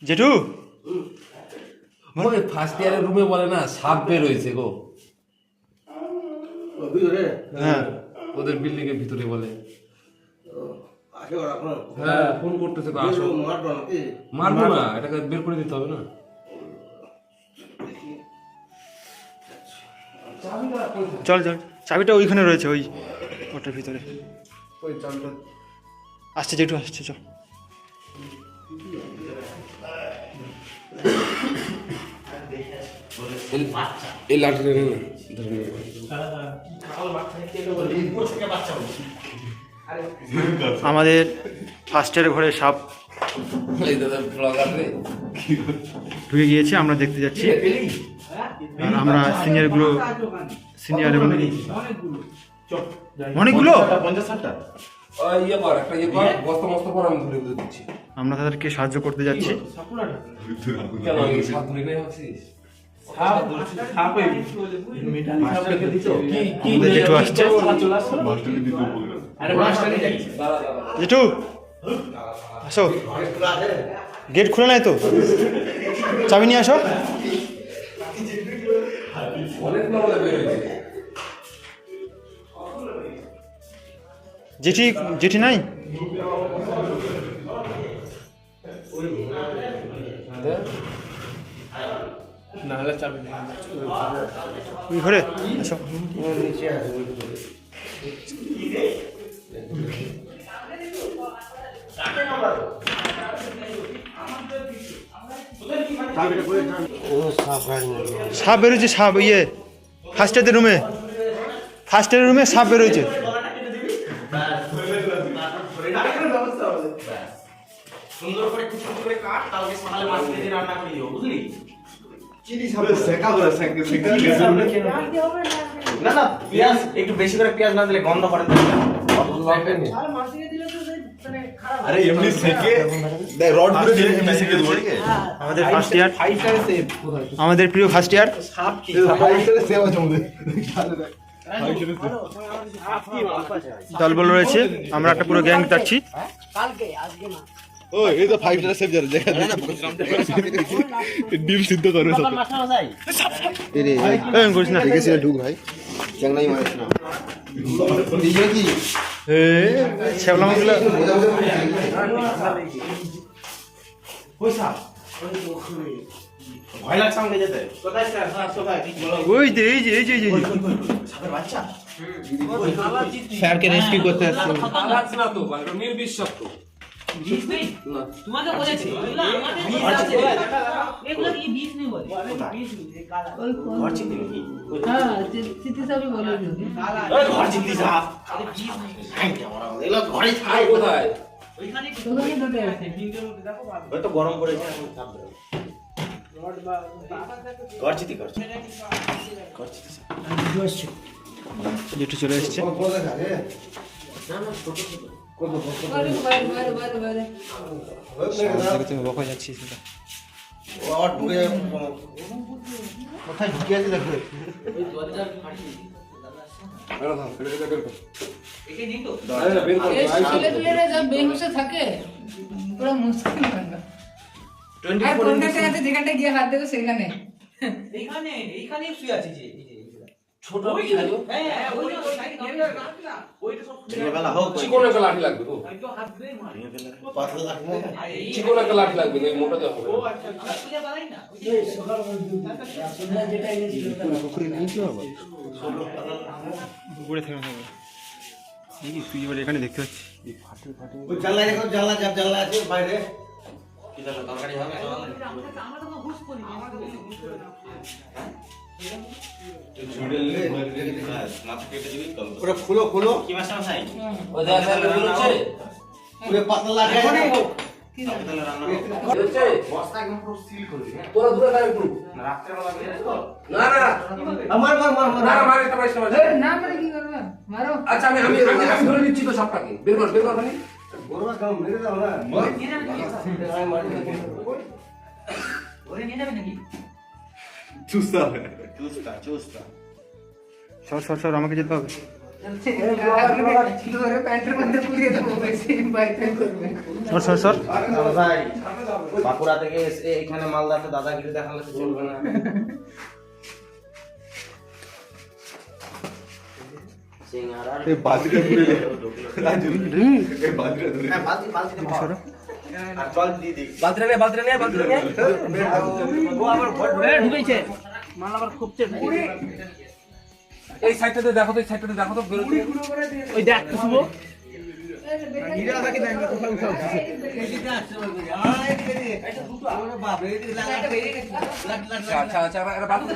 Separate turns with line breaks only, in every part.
জেঠু
ওই ফার্স্ট ইয়ারের রুমে বলে না সাপ বের হয়েছে গো।
হ্যাঁ
ওদের বিল্ডিং এর ভিতরে বলে। হ্যাঁ ফোন করতেছে তো আসো। মারবো না, এটাকে বের করে দিতে হবে না।
চল চল, চাবিটা ওইখানে রয়েছে, ওটার ভিতরে।
ওই চালটা
আসছে জেঠু, আসছে, চল।
এই লাঠিটা নিয়ে না।
আমাদের ফার্স্ট ইয়ারের ঘরে সাপ
এই দাদা ব্লগার রে
ঢুকে গিয়েছে, আমরা দেখতে যাচ্ছি। আর আমরা সিনিয়র এবং অনেকগুলো
ইয়ে কর, একটা ইয়ে কর, বস্তা মস্তা পর আমি ধরে ধরে দিচ্ছি।
আমরা তাদেরকে সাহায্য করতে যাচ্ছি।
কেন এই সাপ ধরে নেই ভাবছিস?
আমাদের জেঠু আসছে। জেঠু আসো, গেট খুলে নাই তো, চাবি নিয়ে আসো।
অনেকগুলো বলে বের হয়েছে।
জেঠি নাই?
না হলে চাবি নেই
ওই ঘরে আসো। সাপ বেরোচ্ছে, সাপ ফার্স্ট ইয়ারের রুমে সাপ বেরোচ্ছে।
সুন্দর করে কুচি করে কাট, কালকে সকালে মাছ ভেজে রান্না করে দিও, বুঝলি?
চিনি সাপে সেকা করে সেকা
না পেঁয়াজ একটু বেশি করে পেঁয়াজ না দিলে গন্ধ করে দেবে।
আরে এমনি সেকে দেখ, রড করে দিয়ে এমনি সেকে দেবো।
আমাদের ফার্স্ট ইয়ার, আমাদের প্রিয় ফার্স্ট ইয়ার।
সাপ কি
সেভ আছে আমাদের
দলবল রয়েছে, আমরা একটা পুরো গ্যাং যাচ্ছি।
ও এই তো 5 স্টার সেভ যাবে, দেখা ডিম সিদ্ধ করবে সব।
এই করিস না,
ঠিক আছে ঢুক ভাই, চ্যাংনাই মারিস না দিবে কি
শ্যাবলা মাছগুলো।
ভয় লাগছে আমাকে যেতে। কোথায় স্যার? কোথায়?
ওই যে এই যে
সাপের বাচ্চা?
স্যারকে রেস্কিউ করতে আসছে।
লাগছে না তো, এটা নির্বিষাক্ত।
বিষ নেই?
না
তোমাকে বলেছি এগুলো আমাদের বিষ
ঘর
আছে।
চিনতে হবে।
এগুলো কি বিষ নেই বলে? বিষ নেই, এই কালা। ওই কোন?
ঘর চিনতে নাকি?
হ্যাঁ, চিত্তি সাহেব বলে ওকে।
এই ঘর চিনতে সাপ।
আরে বিষ নেই।
এগুলো ঘরেই
আর
থাকে।
কোথায়?
ওইখানে ওখানে ধরে আছে। বিংকের মধ্যে দেখো ভালো।
হয়তো গরম পড়েছে এখন সাপ বেরোবে। ঘর চিনতে ঘর চিনতে। ঘর চিনতে সাপ।
জেঠু চলে এসছে।
বাইরে।
তুমি বকা যাচ্ছিস সেটা।
ও ঢুকে কোথায় ঢুকে আছে দেখো।
ওই দরজার ফাটিয়ে
বের কর, বের কর।
একে দিন তো।
আরে না, বের কর।
ছেলেপুলেরা যা বেহুশে থাকে পুরো মুশকিল ব্যাপার। আর কোনটা আছে যেখানটা গিয়ে হাত দেবে সেখানে
এইখানে শুয়ে আছে যে এই যে
ছোট
ওই
কি লাগবে?
হ্যাঁ ওই সাইড ওইটা সব
বেলা হোক
চিকন একটা লাঠি লাগবে তো।
হয়তো হাত দিয়ে মার।
পাতলা লাগবে।
চিকন একটা লাঠি লাগবে, এই মোটা দেওয়া হবে
ও
না।
আচ্ছা পূজা বানাই না
উপরে থেকে হবে। এই কি তুই এবার এখানে দেখতে পাচ্ছিস?
ওই জানলা দেখো, জানলা আছে বাইরে।
কি জানো তরকারি হবে
আমরা তো হুশ করি
মাছ কেটে দিবি কল
পুরো খুলো
কি মাছ ভাই
ওই যা যা বলছে,
পুরো পাতলা লাগে।
তাহলে রান্না
বলছে
বস্তা একদম পুরো সিল করে দিবি
তোরা দূরে থাক একটু।
রাত্রে বেলা বের তো
না না
আমার
না না, মারে এটা পারিস না, মারিস না।
না মানে কি করবে মারো।
আচ্ছা আমি ধরে নিচ্ছি তো সাপটাকে। বের কর খালি।
বড়রা কাম মেরে দাও না।
নিয়ে যাবে নাকি
আমি মারি না।
ওরে নিয়ে যাবে নাকি
চুস্তা
চুস্তা
সর আমাকে যেতে হবে।
ধরে প্যান্টের মধ্যে পুড়িয়ে দেবো, বেশি বাইরে করবে।
সর
ভাই বাঁকুড়া থেকে এসে এখানে মালদাতে দাদাগিরি দেখালে তো চলবে না। সিঙ্গারা
এই বালতিটা ঘুরে দে রাজু এই বালতিটা ধরে
হ্যাঁ বালতিতে ভর। আর জল দিয়ে দিই।
বালতিটা নে
ও আবার ভর ঢুকেছে মাল আবার খুবছে।
এই সাইডটাতে দেখো তো, এই সাইডটাতে দেখো তো বেরোতে।
ওই দেখ তো শুভ
আচ্ছা আচ্ছা এটা বালতি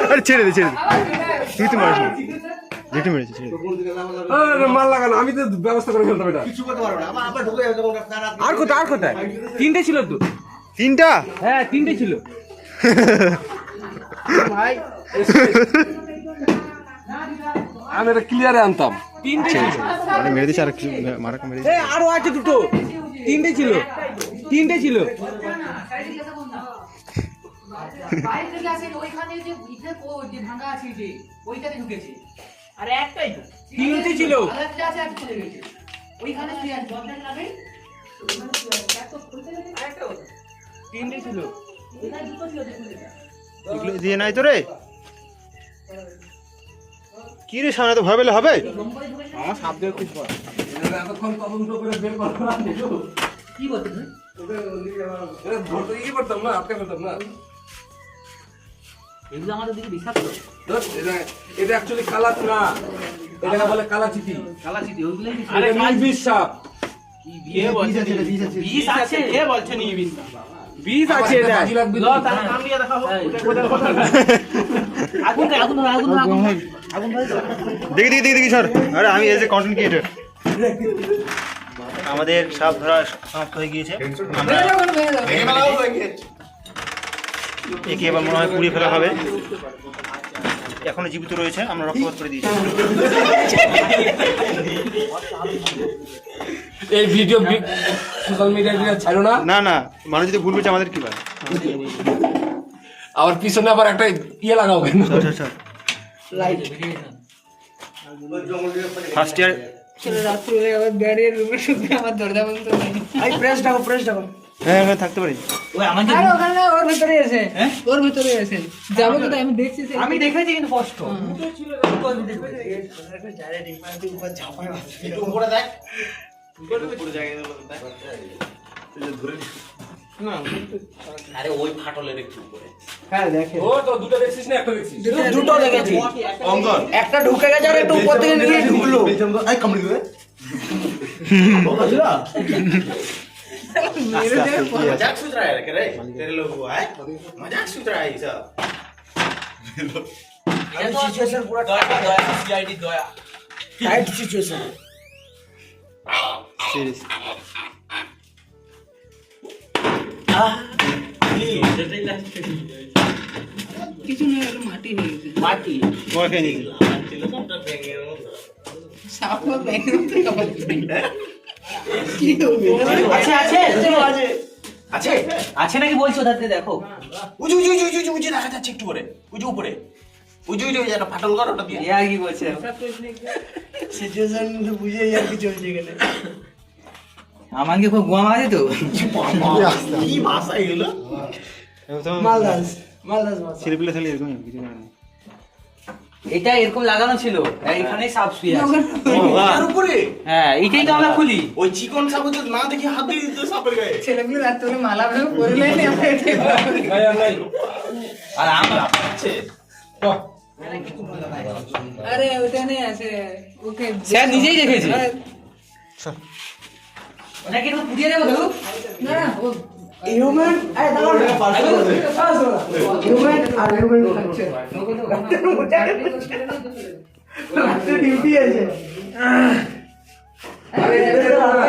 আরে ছেড়ে দে তুই তো মারিস যেটু মেরেছিস ছেড়ে দে।
মাল লাগানো, আমি তো ব্যবস্থা করে ফেলতাম এটা।
কিছু করতে পারবে না আবার আবার ঢুকে যাবে তখন আপনারা
আর কোথায় 3টে ছিল তো।
তিনটা
হ্যাঁ 3টে ছিল
ভাই
আমি এটা ক্লিয়ারে আনতাম। 3টে ছিল।
মানে মেরে দিয়েছে আর কি মারাকে মেরে দিয়েছে।
আরো আছে দুটো। 3টে ছিল।
বাইরে থেকে আসে ওইখানে যে ইটে যে ভাঙা আছে যে ওইটাতে ঢুকেছে। আরে একটাই তো
3টে ছিল।
আরেকটা আছে আর চলে গেছে ওইখানে শুয়ে আছে জবটা লাগে ওইখানে শুয়ে আছে এত খুলতে লাগে আরেকটা হতো
3টে ছিল।
ওইখানে দুটো ছিল দেখুন এটা
এগুলো দিয়ে নাই তো রে কি রে সামনে তো ভয় পেলে হবে।
লম্বাই ঢুকেছে
আমার সাপ দিয়ে খুঁজ পড়া। এটা এতক্ষণ তদন্ত করে বের করবো না দেখো।
কি বলতে তুমি
এটা ধরতে কি করতাম না, আটকে ফেলতাম না।
এগুলো আমাদের দিকে বিষাক্ত
এটা অ্যাকচুয়ালি কালাচ না, এটাকে বলে কালাচিতি।
কালাচিতি ওইগুলোই
আরে নির্বিষ সাপ।
বিয়ে বলছে
বিষ আছে
কে বলছে নি বিষ
বিষ আছে এটা। বাজি লাগবে তো।
তাহলে কাম নিয়ে দেখাবো
আগুন ধর আগুন
দেখি স্যার। আরে আমি এজ এ কন্টেন্ট ক্রিয়েটর আমাদের সাপ ধরা সমাপ্ত হয়ে গিয়েছে। আমরা একে এবার মনে হয় পুড়িয়ে ফেলা হবে। এখনো জীবিত রয়েছে, আমরা রক্তপাত করে দিয়েছি।
এই ভিডিও সোশ্যাল মিডিয়ায় ছাড়ো না।
না মানুষ যদি ভুল বুঝে আমাদের কি হয়।
আবার পিছনে আবার একটা ইয়ে লাগাও কেন?
ফার্স্ট ইয়ার
চলো রাত্রে আবার ব্যারিয়ার রুমে শুতে আমার দরজা বন্ধ নেই।
হ্যাঁ থাকতে পারি।
ওই আমাদের
আরে ওখানে না, ওর ভিতরে আছে ওর ভিতরে আছে যাবো কোথায় আমি দেখছি সে-
আমি দেখেছি কিন্তু কষ্ট একটু উপরে দেখ উপরে জায়গায় না আরে ওই ফাটলের একটু উপরে
ও তো দুটো দেখছিস না একটা দেখছিস?
দুটো দেখেছি
অঙ্কন
একটা ঢুকে গেছে আর একটা উপর থেকে নিয়ে ঢুকলো
এই কামড়ি দে
मजाक सूझ रहा है रे तेरे लोग हुआ है मजाक सूझ रहा है ये सब सिचुएशन पूरा दया सीआईडी दया टाइट सिचुएशन
সিরিয়াস
কিছু না হলো মাটি হয়ে গেছে
माटी
তোমার খেয়ে নিয়েছি।
সাপ ব্যাংকের মধ্যে কাপড়
আছে আছে আছে আছে নাকি বলছো দাঁড়াতে দেখো উজু উজু উজু উজু উজু দেখা যাচ্ছে একটু করে উজু উপরে উজু উজু একটা ফাটল কর ওটা দিয়ে আর কি বলছে সিচুয়েশন বুঝে আর কি চলছে এখানে আমাকে খুব গোয়া মারে তো কি ভাষা এগুলো
মালদাস
ছেলেপিলে থাকলে এরকমই হবে, কিছু জানি না।
এটা এরকম লাগানো ছিল এইখানেই সাপ শুয়ে আছে
ওখানে-
তার উপরে হ্যাঁ এইটাই তো আমরা খুলি ওই চিকন সাপ যদি না দেখি হাত দিয়ে দিত সাপের গায়ে
ছেলেগুলো রাত্রে মালা ভেবে পরে নেয়নি আমরা এটাই ভাবি।
নাই আর নাই।
আর আমরা আছে
বাহ,
আরে ওখানে আছে ওকে
স্যার নিজেই দেখেছে।
আরে,
ওনাকে একটু পুড়িয়ে দেবো তো
না না ও হিউম্যান আরে দাঁড়াও হিউম্যান আর হিউম্যান কালচার রাত্রে ডিউটি আছে আরে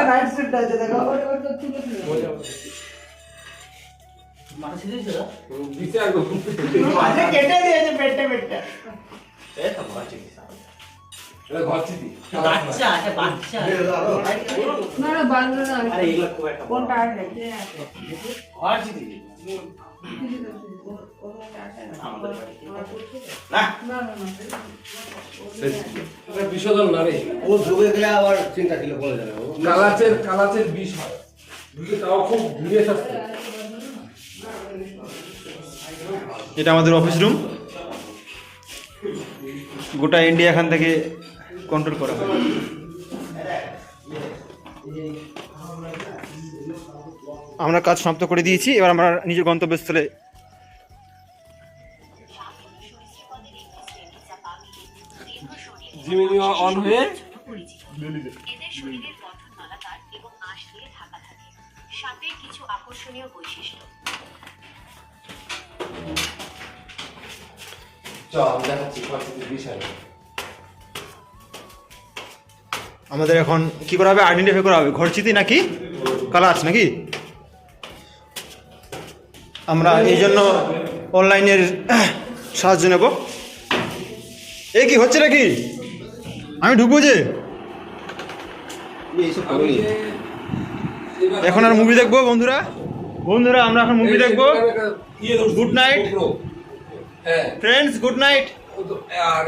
নাইট শিফট আছে দেখো
মানুষ দিয়েছে
দিছে একদম।
মাঝে কেটে দিয়েছে পেটে পেটে এই তো বাচ্চা
এটা ঘর চিঠি
বাচ্চা আছে বাচ্চা
না না বাংলা না
আরে এগুলো খুব একটা বড়
কোনটা আছে
ঘর চিঠি আমাদের বাড়িতে না
না না না
এটা বিশোধন না রে
ও ঢুকে গেলে আবার চিন্তা ছিল বলে যাবে ও।
কালাচের বিষ হয় ঢুকে তাও খুব ঘুরিয়ে থাকতে
এটা আমাদের অফিস রুম, গোটা ইন্ডিয়া এখান থেকে কন্ট্রোল করা হয়। আমরা কাজ সমাপ্ত করে দিয়েছি, এবার আমরা নিজের গন্তব্যস্থলে
জিমিনি অন হয়ে
এদের শরীরের গঠন নলাকার এবং আঁশ দিয়ে ঢাকা থাকে। সাথে কিছু আকর্ষণীয় বৈশিষ্ট্য।
চল আমি দেখাচ্ছি ঘর চিঠির বিষয়
আমাদের এখন কি করা হবে, আইডেন্টিফাই করা হবে ঘর চিঠি নাকি কালাচ নাকি। আমরা এই জন্য অনলাইনের সাহায্য নেব। এ কি হচ্ছে নাকি, আমি ঢুকবো যে এখন আর মুভি দেখবো বন্ধুরা। বন্ধুরা আমরা এখন মুভি দেখবো। গুড নাইট
হ্যাঁ
ফ্রেন্ডস, গুড নাইট।
আর